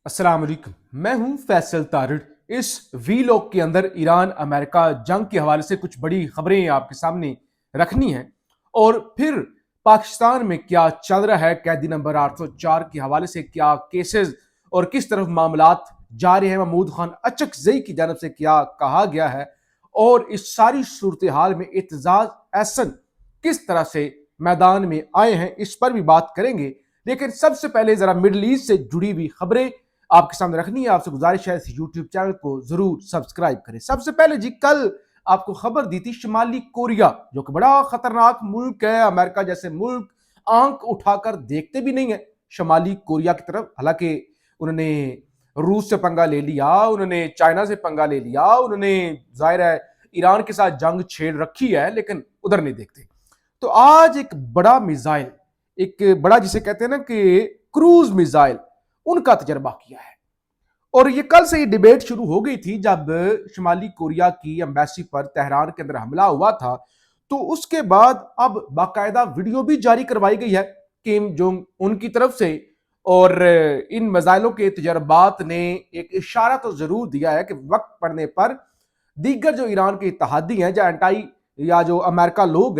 अस्सलाम वालेकुम। मैं हूं फैसल तारिड़। इस वीलॉग के अंदर ईरान अमेरिका जंग के हवाले से कुछ बड़ी खबरें आपके सामने रखनी है और फिर पाकिस्तान में क्या चल रहा है, कैदी नंबर 804 के हवाले से क्या केसेस और किस तरफ मामलात जा रहे हैं, महमूद खान अचकजई की जानब से क्या कहा गया है और इस सारी सूरत हाल में एतजाज एहसन किस तरह से मैदान में आए हैं, इस पर भी बात करेंगे। लेकिन सबसे पहले जरा मिडल ईस्ट से जुड़ी हुई खबरें आपके सामने रखनी है। आपसे गुजारिश है इस यूट्यूब चैनल को जरूर सब्सक्राइब करें। सबसे पहले जी, कल आपको खबर दी थी शिमाली कोरिया जो कि बड़ा खतरनाक मुल्क है, अमेरिका जैसे मुल्क आंख उठाकर देखते भी नहीं है शिमाली कोरिया की तरफ। हालांकि उन्होंने रूस से पंगा ले लिया, उन्होंने चाइना से पंगा ले लिया, उन्होंने जाहिर है ईरान के साथ जंग छेड़ रखी है, लेकिन उधर नहीं देखते। तो आज एक बड़ा मिसाइल, एक बड़ा जिसे कहते हैं ना कि क्रूज मिसाइल, उनका तजर्बा किया है। और ये कल से ये डिबेट शुरू हो गई थी जब शिमाली कोरिया की एम्बेसी पर तेहरान के अंदर हमला हुआ था। तो उसके बाद अब बाकायदा वीडियो भी जारी करवाई गई है किम जोंग उन की तरफ से, और इन मिसाइलों के तजर्बात ने एक इशारा तो जरूर दिया है कि वक्त पड़ने पर दीगर जो ईरान के इत्तेहादी हैं, जो एंटाई या जो अमेरिका लोग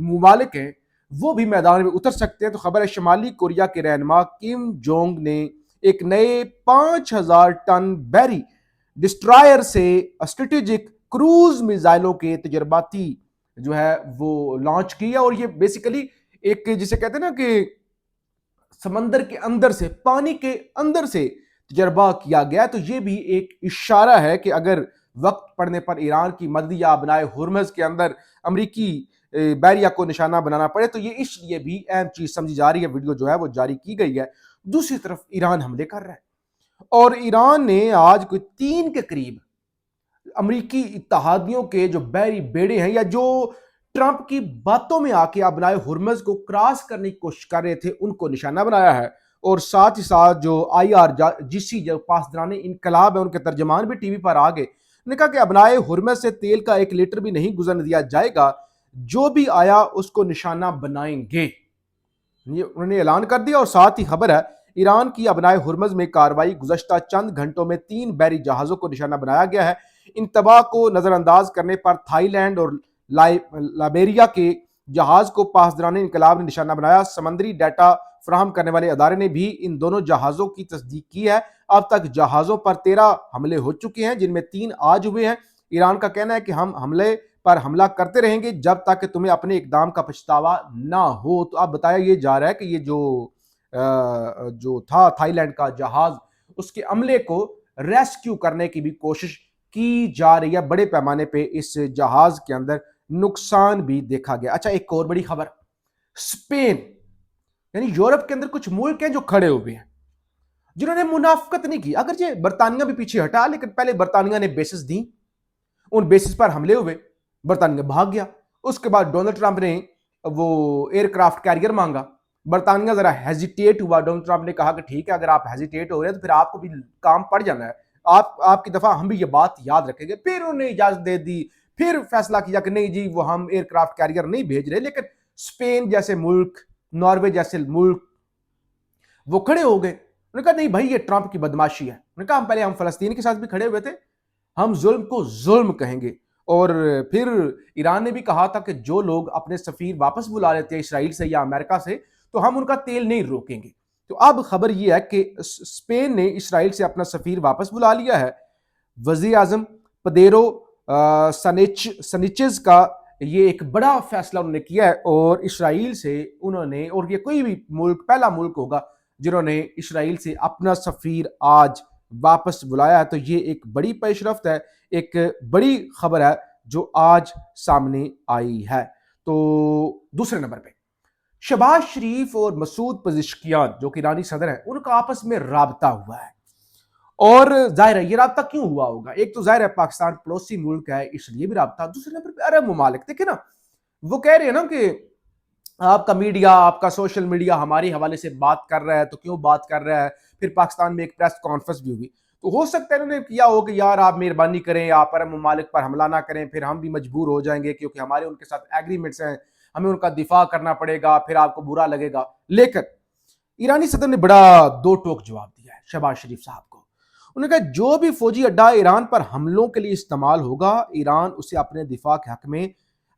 मुमालिक हैं, वो भी मैदान में उतर सकते हैं। तो खबर है शिमाली कोरिया के रहनुमा किम जोंग ने एक नए 5000 टन बैरी डिस्ट्रॉयर से स्ट्रेटेजिक क्रूज मिसाइलों के तजर्बाती जो है वो लॉन्च किया। और ये बेसिकली एक जिसे कहते हैं ना कि समंदर के अंदर से, पानी के अंदर से तजर्बा किया गया। तो ये भी एक इशारा है कि अगर वक्त पड़ने पर ईरान की मदद या बनाए हुर्मज के अंदर अमरीकी बैरिया को निशाना बनाना पड़े, तो ये इसलिए भी अहम चीज समझी जा रही है। वीडियो जो है वो जारी की गई है। दूसरी तरफ ईरान हमले कर रहा है और ईरान ने आज कोई 3 के करीब अमरीकी इत्तेहादियों के जो बहरी बेड़े हैं या जो ट्रंप की बातों में आके अपनाए हुर्मज को क्रॉस करने की कोशिश कर रहे थे, उनको निशाना बनाया है। और साथ ही साथ जो IRGC जो पासदाराने इनकलाब है, उनके तर्जमान भी टीवी पर आ गए। उन्होंने कहा कि अपनाए हुर्मज से तेल का 1 लीटर भी नहीं गुजरने दिया जाएगा, जो भी आया उसको निशाना बनाएंगे, ये उन्होंने ऐलान कर दिया। और साथ ही खबर है ईरान की अपनाए हुर्मज में कार्रवाई, गुज़श्ता चंद घंटों में 3 बहरी जहाजों को निशाना बनाया गया है। इन तबाह को नजरअंदाज करने पर थाईलैंड और लाइबेरिया के जहाज को पासदाराने इनकलाब ने निशाना बनाया। समंदरी डाटा फराहम करने वाले अदारे ने भी इन दोनों जहाजों की तस्दीक की है। अब तक जहाजों पर 13 हमले हो चुके हैं, जिनमें 3 आज हुए हैं। ईरान का कहना है कि हम हमले पर हमला करते रहेंगे जब तक कि तुम्हें अपने इकदाम का पछतावा ना हो। तो अब बताया ये जा रहा है कि ये जो था थाईलैंड का जहाज, उसके अमले को रेस्क्यू करने की भी कोशिश की जा रही है। बड़े पैमाने पे इस जहाज के अंदर नुकसान भी देखा गया। अच्छा, एक और बड़ी खबर, स्पेन यानी यूरोप के अंदर कुछ मुल्क हैं जो खड़े हुए हैं, जिन्होंने मुनाफकत नहीं की। अगर ये बरतानिया भी पीछे हटा, लेकिन पहले बरतानिया ने बेसिस दी, उन बेसिस पर हमले हुए, बरतानिया भाग गया। उसके बाद डोनाल्ड ट्रंप ने वो एयरक्राफ्ट कैरियर मांगा, बरतानिया जरा हेजिटेट हुआ। डोनाल्ड ट्रंप ने कहा कि ठीक है, अगर आप हेजिटेट हो रहे हैं तो फिर आपको भी काम पड़ जाना है, आपकी दफा हम भी ये बात याद रखेंगे। फिर उन्होंने इजाजत दे दी, फिर फैसला किया कि नहीं जी, वो हम एयरक्राफ्ट कैरियर नहीं भेज रहे। लेकिन स्पेन जैसे मुल्क, नॉर्वे जैसे मुल्क, वो खड़े हो गए। उन्होंने कहा नहीं भाई, ये ट्रंप की बदमाशी है। उन्होंने कहा हम फलस्तीन के साथ भी खड़े हुए थे, हम जुल्म को जुल्म कहेंगे। और फिर ईरान ने भी कहा था कि जो लोग अपने सफीर वापस बुला लेते हैं इसराइल से या अमेरिका से, तो हम उनका तेल नहीं रोकेंगे। तो अब खबर यह है कि स्पेन ने इसराइल से अपना सफीर वापस बुला लिया है। वजीर आजम पेड्रो सनिचेज का ये एक बड़ा फैसला उन्होंने किया है और इसराइल से उन्होंने, और ये कोई भी मुल्क पहला मुल्क होगा जिन्होंने इसराइल से अपना सफीर आज वापस बुलाया है। तो ये एक बड़ी पेशरफ्त है, एक बड़ी खबर है जो आज सामने आई है। तो दूसरे नंबर पे शहबाज शरीफ और मसूद पज़ेश्कियान जो कि ईरानी सदर हैं, उनका आपस में राबता हुआ है। और जाहिर है ये राबता क्यों हुआ होगा, एक तो जाहिर है पाकिस्तान पड़ोसी मुल्क है इसलिए भी राबता। दूसरे नंबर पे अरब ममालिक, देखे ना, वो कह रहे हैं ना कि आपका मीडिया, आपका सोशल मीडिया हमारे हवाले से बात कर रहा है, तो क्यों बात कर रहा है। फिर पाकिस्तान में एक प्रेस कॉन्फ्रेंस भी हुई, तो हो सकता है उन्होंने किया हो कि यार आप मेहरबानी करें, आप अरब ममालिक पर हमला ना करें, फिर हम भी मजबूर हो जाएंगे क्योंकि हमारे उनके साथ एग्रीमेंट्स हैं, हमें उनका दिफा करना पड़ेगा, फिर आपको बुरा लगेगा। लेकिन ईरानी सदर ने बड़ा दो टोक जवाब दिया है। शहबाज शरीफ साहब को। उन्होंने कहा जो भी फौजी अड्डा ईरान पर हमलों के लिए इस्तेमाल होगा, ईरान उसे अपने दिफा के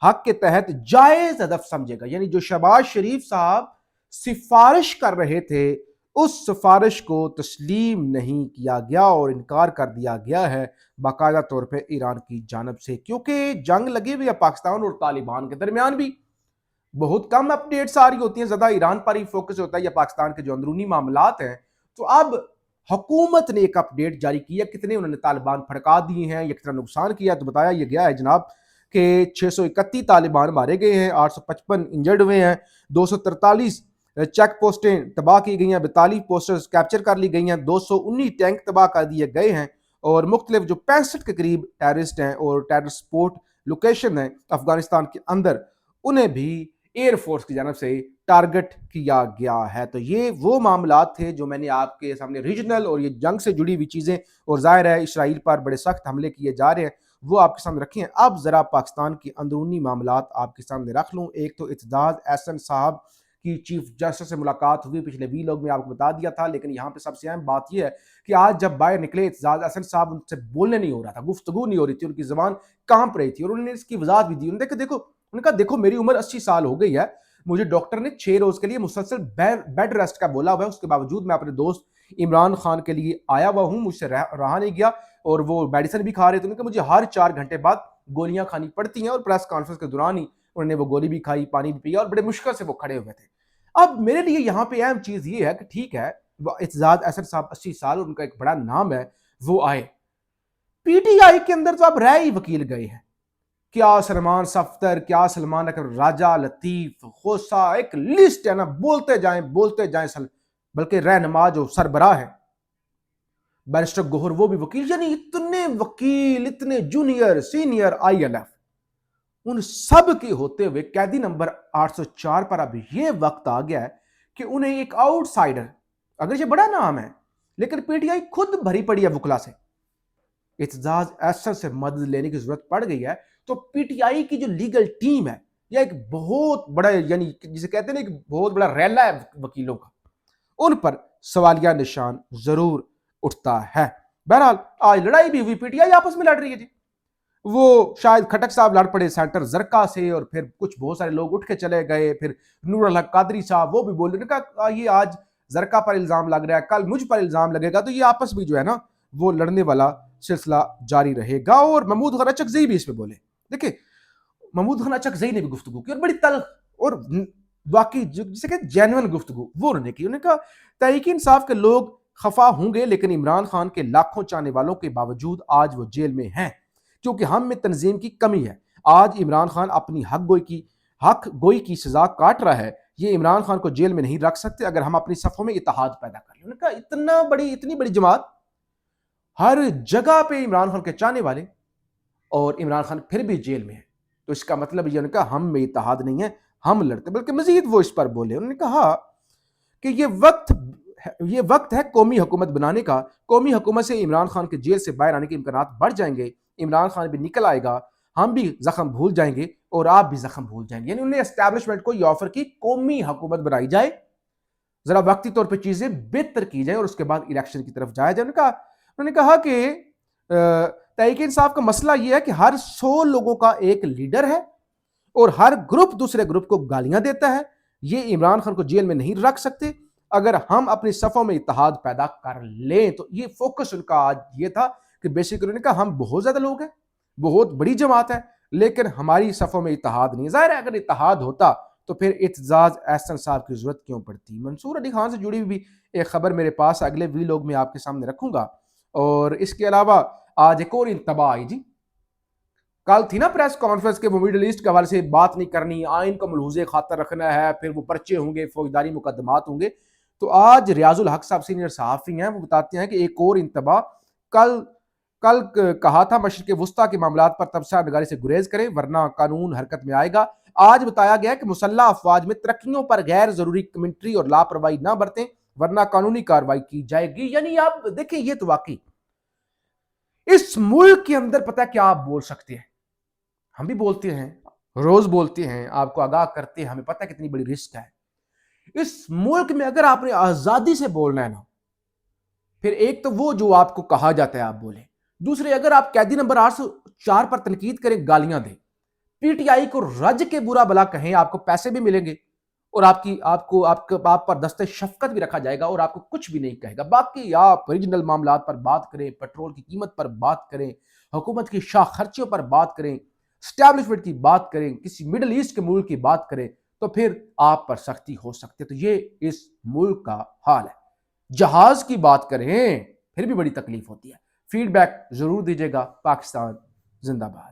हक के तहत जायज हदफ समझेगा। यानी जो शहबाज शरीफ साहब सिफारिश कर रहे थे, उस सिफारिश को तस्लीम नहीं किया गया और इनकार कर दिया गया है बाकायदा तौर पे ईरान की जानब से, क्योंकि जंग लगी हुई है पाकिस्तान और तालिबान के दरमियान भी। बहुत कम अपडेट्स आ रही होती हैं, ज्यादा ईरान पर ही फोकस होता है या पाकिस्तान के जो अंदरूनी मामलात हैं। तो अब हुकूमत ने एक अपडेट जारी किया, कितने उन्होंने तालिबान फड़का दिए हैं या कितना नुकसान किया। तो बताया यह गया है जनाब कि 631 तालिबान मारे गए हैं, 855 इंजर्ड हुए हैं, 243 चेक पोस्टें तबाह की गई हैं, 42 पोस्टर्स कैप्चर कर ली गई हैं, 219 टैंक तबाह कर दिए गए हैं और मुख्तलिफ जो 65 के करीब टेररिस्ट हैं और टेररिस्ट स्पोर्ट लोकेशन है अफगानिस्तान के अंदर, उन्हें भी एयरफोर्स की जानब से टारगेट किया गया है। तो ये वो मामलात थे जो मैंने आपके सामने रीजनल और ये जंग से जुड़ी हुई चीज़ें, और जाहिर है इसराइल पर बड़े सख्त हमले किए जा रहे हैं, वो आपके सामने रखे हैं। अब ज़रा पाकिस्तान की अंदरूनी मामलात आपके सामने रख लूँ। एक तो इत्तेजाज अहसन साहब की चीफ जस्टिस से मुलाकात हुई, पिछले वीलॉग में आपको बता दिया था, लेकिन यहाँ पे सबसे अहम बात यह है कि आज जब बाहर निकले इत्तेजाज अहसन साहब, उनसे बोलने नहीं हो रहा था, गुफ्तगू नहीं हो रही थी, उनकी ज़बान कांप रही थी और उन्होंने इसकी वजाहत भी दी। उन्होंने देखो, उनका देखो मेरी उम्र 80 साल हो गई है, मुझे डॉक्टर ने 6 रोज के लिए मुसलसल बेड रेस्ट का बोला हुआ है, उसके बावजूद मैं अपने दोस्त इमरान खान के लिए आया हुआ हूं, मुझसे रहा नहीं गया और वो मेडिसिन भी खा रहे थे। उन्होंने मुझे हर 4 घंटे बाद गोलियां खानी पड़ती हैं और प्रेस कॉन्फ्रेंस के दौरान ही उन्होंने वो गोली भी खाई, पानी भी पिया और बड़े मुश्किल से वो खड़े हुए थे। अब मेरे लिए यहाँ पे अहम चीज ये है कि ठीक है, इत्तेजाज अहसन साहब 80 साल, उनका एक बड़ा नाम है, वो आए पीटीआई के अंदर, तो अब रह ही वकील गए हैं। क्या सलमान सफ्तर, क्या सलमान अकबर राजा, लतीफ, खोसा, एक लिस्ट है ना, बोलते जाएं बल्कि रहनुमा जो सरबराह है बैरिस्टर गोहर, वो भी वकील। यानी इतने वकील, इतने जूनियर सीनियर ILF, उन सब के होते हुए कैदी नंबर 804 पर अब ये वक्त आ गया है कि उन्हें एक आउटसाइडर, अगर ये बड़ा नाम है लेकिन पीटीआई खुद भरी पड़ी है वकला से, इत्तेजाज अहसन से मदद लेने की जरूरत पड़ गई है। तो पीटीआई की जो लीगल टीम है, यह एक बहुत बड़ा, यानी जिसे कहते हैं ना, एक बहुत बड़ा रैला है वकीलों का, उन पर सवालिया निशान जरूर उठता है। बहरहाल आज लड़ाई भी हुई, पीटीआई आपस में लड़ रही है जी। वो शायद खटक साहब लड़ पड़े सेंटर जरका से और फिर कुछ बहुत सारे लोग उठ के चले गए, फिर नूर अल हक कादरी साहब वो भी बोले, कहा ये आज जरका पर इल्जाम लग रहा है, कल मुझ पर इल्जाम लगेगा, तो ये आपस में जो है ना वो लड़ने वाला सिलसिला जारी रहेगा। और महमूद खान अचकज़ई भी इसमें बोले। देखिए, महमूद खान अचकज़ई ने भी गुफ्तगू की और बड़ी तल्ख और वाकई जिसे कहते जेन्युइन गुफ्तगू वो उन्होंने की। उन्होंने कहा तहरीक इंसाफ के लोग खफा होंगे, लेकिन इमरान खान के लाखों चाहने वालों के बावजूद आज वो जेल में हैं, क्योंकि हम में तंजीम की कमी है। आज इमरान खान अपनी हक गोई की सजा काट रहा है, ये इमरान खान को जेल में नहीं रख सकते अगर हम अपनी सफ़ों में इत्तेहाद पैदा कर लें। उन्होंने कहा इतनी बड़ी जमात, हर जगह पे इमरान खान के चाहने वाले, और इमरान खान फिर भी जेल में है, तो इसका मतलब ये उनका हम में इत्तेहाद नहीं है, हम लड़ते। बल्कि मजीद वो इस पर बोले, उन्होंने कहा कि ये वक्त है कौमी हुकूमत बनाने का। कौमी हुकूमत से इमरान खान के जेल से बाहर आने के इम्कानात बढ़ जाएंगे, इमरान खान भी निकल आएगा, हम भी जख्म भूल जाएंगे और आप भी जख्म भूल जाएंगे। यानी उन्होंने एस्टैब्लिशमेंट को ये ऑफर की, कौमी हुकूमत बनाई जाए, जरा वक्ती तौर पर चीजें बेहतर की जाए और उसके बाद इलेक्शन की तरफ जाया जाए। उन्होंने कहा कि तहरीक इंसाफ का मसला यह है कि हर 100 लोगों का एक लीडर है और हर ग्रुप दूसरे ग्रुप को गालियां देता है। ये इमरान खान को जेल में नहीं रख सकते अगर हम अपनी सफ़ों में इत्तेहाद पैदा कर लें। तो ये फोकस उनका आज ये था कि बेसिकली उन्होंने कहा हम बहुत ज्यादा लोग हैं, बहुत बड़ी जमात है, लेकिन हमारी सफ़ों में इत्तेहाद नहीं। जाहिर है अगर इत्तेहाद होता तो फिर इत्तेजाज अहसन साहब की जरूरत क्यों पड़ती। मंसूर अली खान से जुड़ी हुई एक खबर मेरे पास अगले वीलॉग में आपके सामने रखूंगा। और इसके अलावा आज एक और इंतबा आई जी, कल थी ना प्रेस कॉन्फ्रेंस के, वो मिडिल ईस्ट के हवाले से बात नहीं करनी, आइन को मलहूज़े खातर रखना है, फिर वो पर्चे होंगे, फौजदारी मुकदमात होंगे। तो आज रियाजुल हक साहब सीनियर सहाफ़ी हैं, वो बताते हैं कि एक और इंतबा, कल कहा था मशरिक़ वुस्ता के मामलात पर तबसरा नगारी से गुरेज करें वरना कानून हरकत में आएगा। आज बताया गया कि मुसल्लह अफवाज में तरक्कियों पर गैर जरूरी कमेंट्री और लापरवाही ना बरतें वरना कानूनी कार्रवाई की जाएगी। यानी आप देखें, ये तो वाकई इस मुल्क के अंदर पता है क्या आप बोल सकते हैं, हम भी बोलते हैं, रोज बोलते हैं, आपको आगाह करते हैं, हमें पता है कितनी बड़ी रिस्क है इस मुल्क में। अगर आपने आजादी से बोलना है ना, پھر ایک تو وہ جو آپ کو کہا جاتا ہے آپ بولیں، دوسرے اگر آپ قیدی نمبر 804 پر تنقید کریں، گالیاں دیں، پی ٹی آئی کو رج کے برا بلا کہیں، آپ کو پیسے بھی ملیں گے اور آپ پر دستِ شفقت بھی رکھا جائے گا اور آپ کو کچھ بھی نہیں کہے گا۔ باقی آپ ریجنل معاملات پر بات کریں، پیٹرول کی قیمت پر بات کریں، حکومت کی شاہ خرچیوں پر بات کریں، اسٹیبلشمنٹ کی بات کریں، کسی مڈل ایسٹ کے ملک کی بات کریں، تو پھر آپ پر سختی ہو سکتی ہے۔ تو یہ اس ملک کا حال ہے۔ جہاز کی بات کریں، پھر بھی بڑی تکلیف ہوتی ہے۔ فیڈ بیک ضرور دیجیے گا۔ پاکستان زندہ باد۔